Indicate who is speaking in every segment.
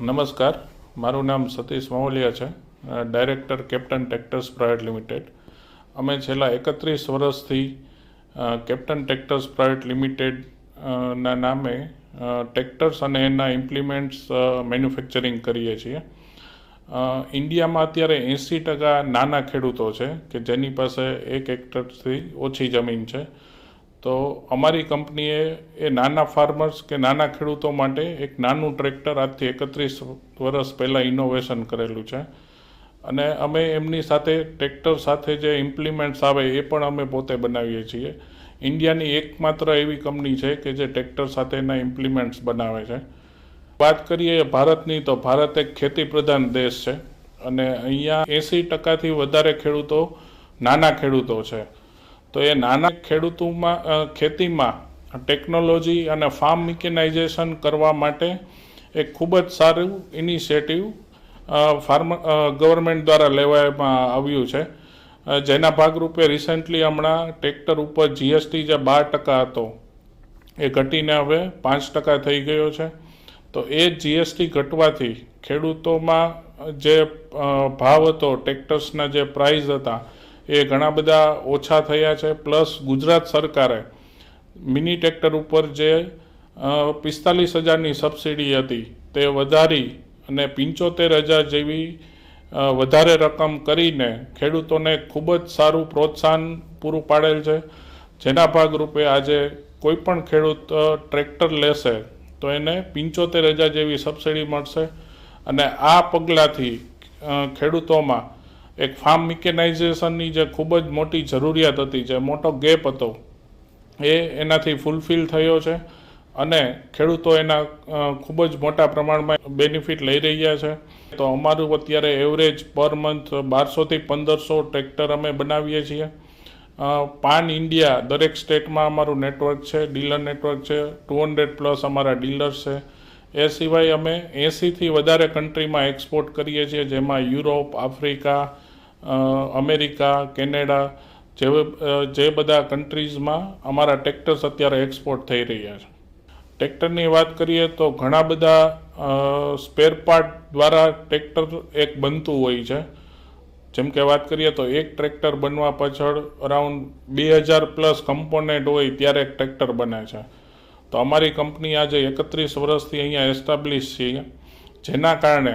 Speaker 1: નમસ્કાર, મારું નામ સતીશ માવલિયા છે, director captain tractors private limited. અમે છેલ્લા 31 વર્ષથી કેપ્ટન ટ્રેક્ટર્સ પ્રાઇવેટ લિમિટેડ ના નામે ટ્રેક્ટર્સ અને એના ઇમ્પ્લિમેન્ટ્સ મેન્યુફેક્ચરિંગ કરીએ છીએ. ઇન્ડિયામાં અત્યારે 80% નાના ખેડૂતો છે કે જેની પાસે 1 હેક્ટરથી ઓછી જમીન છે. તો અમારી કંપનીએ એ નાના ફાર્મર્સ કે નાના ખેડૂતો માટે એક નાનું ટ્રેક્ટર આજથી 31 વર્ષ પહેલાં ઇનોવેશન કરેલું છે. અને અમે એમની સાથે ટ્રેક્ટર સાથે જે ઇમ્પ્લિમેન્ટ્સ આવે એ પણ અમે પોતે બનાવીએ છીએ. ઇન્ડિયાની એકમાત્ર એવી કંપની છે કે જે ટ્રેક્ટર સાથેના ઇમ્પ્લિમેન્ટ્સ બનાવે છે. વાત કરીએ ભારતની, તો ભારત એક ખેતી પ્રધાન દેશ છે અને અહીંયા 80%થી વધારે ખેડૂતો નાના ખેડૂતો છે. તો એ નાના ખેડૂતોમાં ખેતીમાં ટેકનોલોજી અને ફાર્મ મિકેનાઇઝેશન કરવા માટે એક ખૂબ જ સારું ઇનિશિયેટિવ ગવર્મેન્ટ દ્વારા લેવામાં આવ્યું છે, જેના ભાગરૂપે રિસેન્ટલી હમણાં ટ્રેક્ટર ઉપર જીએસટી જે 12% હતો એ ઘટીને હવે 5% થઈ ગયો છે. તો એ જીએસટી ઘટવાથી ખેડૂતોમાં જે ભાવ હતો, ટ્રેક્ટર્સના જે પ્રાઇસ હતા એ ઘણા બધા ઓછા થયા છે. પ્લસ ગુજરાત સરકારે મિની ટ્રેક્ટર ઉપર જે 45,000ની સબસિડી હતી તે વધારી અને 75,000 જેવી વધારે રકમ કરીને ખેડૂતોને ખૂબ જ સારું પ્રોત્સાહન પૂરું પાડેલ છે. જેના ભાગરૂપે આજે કોઈ પણ ખેડૂત ટ્રેક્ટર લેશે તો એને 75,000 જેવી સબસિડી મળશે. અને આ પગલાંથી ખેડૂતોમાં એક ફાર્મ મિકેનાઇઝેશનની જે ખૂબ જ મોટી જરૂરિયાત હતી, જે મોટો ગેપ હતો, એ એનાથી ફૂલફિલ થયો છે અને ખેડૂતો એના ખૂબ જ મોટા પ્રમાણમાં બેનિફિટ લઈ રહ્યા છે. તો અમારું અત્યારે એવરેજ પર મંથ 1200થી 1500 ટ્રેક્ટર અમે બનાવીએ છીએ. પાન ઇન્ડિયા દરેક સ્ટેટમાં અમારું નેટવર્ક છે, ડીલર નેટવર્ક છે, 200+ અમારા ડીલર્સ છે. એ સિવાય અમે 80થી વધારે કન્ટ્રીમાં એક્સપોર્ટ કરીએ છીએ, જેમાં યુરોપ, આફ્રિકા, અમેરિકા, કેનેડા જે બધા કન્ટ્રીઝમાં અમારા ટ્રેક્ટર્સ અત્યારે એક્સપોર્ટ થઈ રહ્યા છે. ટ્રેક્ટરની વાત કરીએ તો ઘણા બધા સ્પેર પાર્ટ દ્વારા ટ્રેક્ટર એક બનતું હોય છે. જેમ કે વાત કરીએ તો એક ટ્રેક્ટર બનવા પાછળ અરાઉન્ડ 2000+ કમ્પોનેન્ટ હોય ત્યારે એક ટ્રેક્ટર બને છે. તો અમારી કંપની આજે 31 વર્ષથી અહીંયા એસ્ટાબ્લિશ છીએ, જેના કારણે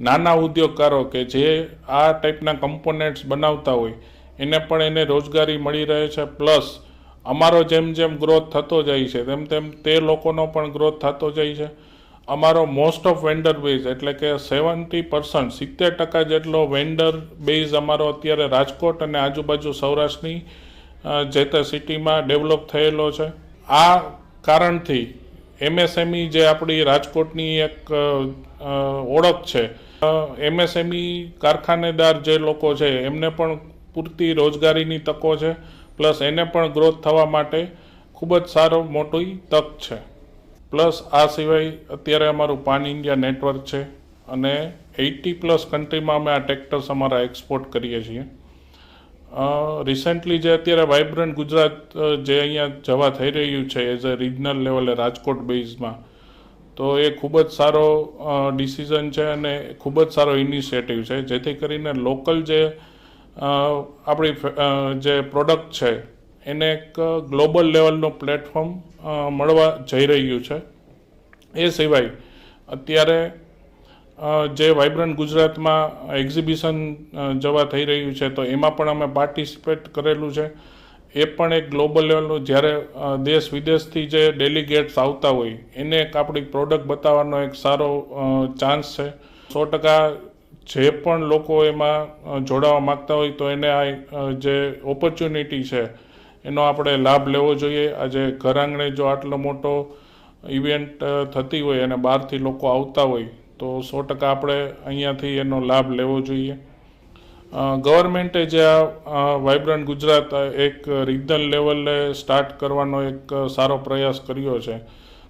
Speaker 1: નાના ઉદ્યોગકારો કે જે આ ટાઈપના કમ્પોનેન્ટ્સ બનાવતા હોય એને પણ એને રોજગારી મળી રહે છે. પ્લસ અમારો જેમ જેમ ગ્રોથ થતો જાય છે તેમ તેમ તે લોકોનો પણ ગ્રોથ થતો જાય છે. અમારો મોસ્ટ ઓફ વેન્ડર બેઝ એટલે કે 70% જેટલો વેન્ડર બેઝ અમારો અત્યારે રાજકોટ અને આજુબાજુ સૌરાષ્ટ્રની જે તે સિટીમાં ડેવલપ થયેલો છે. આ કારણથી એમએસએમઈ જે આપણી રાજકોટની એક ઓળખ છે, એમએસએમઈ કારખાનેદાર જે લોકો છે એમને પણ પૂરતી રોજગારીની તકો છે. પ્લસ એને પણ ગ્રોથ થવા માટે ખૂબ જ સારો મોટી તક છે. પ્લસ આ સિવાય અત્યારે અમારું પાન ઇન્ડિયા નેટવર્ક છે અને 80+ કન્ટ્રીમાં અમે આ ટ્રેક્ટર્સ અમારા એક્સપોર્ટ કરીએ છીએ. રિસેન્ટલી જે અત્યારે વાઇબ્રન્ટ ગુજરાત જે અહીંયા જવા થઈ રહ્યું છે એઝ અ રિજનલ લેવલે રાજકોટ બેઝમાં, તો એ ખૂબ જ સારો ડિસિઝન છે અને ખૂબ જ સારો ઇનિશિયેટિવ છે, જેથી કરીને લોકલ જે આપણી જે પ્રોડક્ટ છે એને એક ગ્લોબલ લેવલનું પ્લેટફોર્મ મળવા જઈ રહ્યું છે. એ સિવાય અત્યારે જે વાઇબ્રન્ટ ગુજરાતમાં એક્ઝિબિશન જવા થઈ રહ્યું છે તો એમાં પણ અમે પાર્ટિસિપેટ કરેલું છે. એ પણ એક ગ્લોબલ લેવલનું, જ્યારે દેશ વિદેશથી જે ડેલિગેટ્સ આવતા હોય એને એક આપણી પ્રોડક્ટ બતાવવાનો એક સારો ચાન્સ છે. 100% જે પણ લોકો એમાં જોડાવા માગતા હોય તો એને આ જે ઓપોર્ચ્યુનિટી છે એનો આપણે લાભ લેવો જોઈએ. આજે ઘર આંગણે જો આટલો મોટો ઇવેન્ટ થતી હોય અને બહારથી લોકો આવતા હોય તો 100% આપણે અહીંયાથી એનો લાભ લેવો જોઈએ. ગવર્મેન્ટે જે આ વાઇબ્રન્ટ ગુજરાત એક રિજનલ લેવલે સ્ટાર્ટ કરવાનો એક સારો પ્રયાસ કર્યો છે.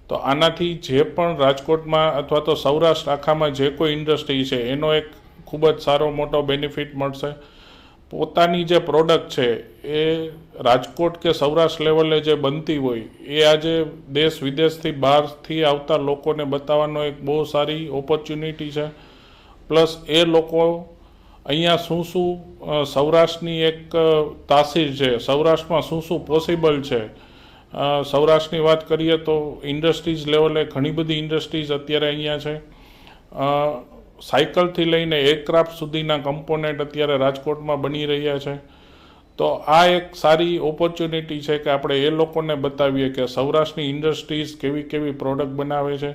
Speaker 1: તો આનાથી જે પણ રાજકોટમાં અથવા તો સૌરાષ્ટ્ર આખામાં જે કોઈ ઇન્ડસ્ટ્રી છે એનો એક ખૂબ જ સારો મોટો બેનિફિટ મળશે. પોતાની જે પ્રોડક્ટ છે એ રાજકોટ કે સૌરાષ્ટ્ર લેવલે જે બનતી હોય એ આજે દેશ વિદેશથી બહારથી આવતા લોકોને બતાવવાનો એક બહુ સારી ઓપોર્ચ્યુનિટી છે. પ્લસ એ લોકો અહીંયા શું શું સૌરાષ્ટ્રની એક તાસીર છે, સૌરાષ્ટ્રમાં શું શું પોસિબલ છે. સૌરાષ્ટ્રની વાત કરીએ તો ઇન્ડસ્ટ્રીઝ લેવલે ઘણી બધી ઇન્ડસ્ટ્રીઝ અત્યારે અહીંયા છે. સાયકલથી લઈને એરક્રાફ્ટ સુધીના કમ્પોનેન્ટ અત્યારે રાજકોટમાં બની રહ્યા છે. તો આ એક સારી ઓપોર્ચ્યુનિટી છે કે આપણે એ લોકોને બતાવીએ કે સૌરાષ્ટ્રની ઇન્ડસ્ટ્રીઝ કેવી કેવી પ્રોડક્ટ બનાવે છે.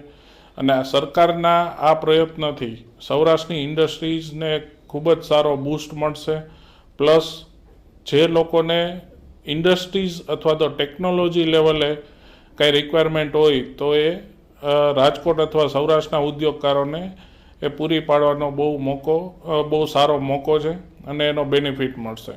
Speaker 1: અને સરકારના આ પ્રયત્નથી સૌરાષ્ટ્રની ઇન્ડસ્ટ્રીઝને ખૂબ જ સારો બૂસ્ટ મળશે. પ્લસ જે લોકોને ઇન્ડસ્ટ્રીઝ અથવા તો ટેકનોલોજી લેવલે કંઈ રિક્વાયરમેન્ટ હોય તો એ રાજકોટ અથવા સૌરાષ્ટ્રના ઉદ્યોગકારોને એ પૂરી પાડવાનો બહુ સારો મોકો છે અને એનો બેનિફિટ મળશે.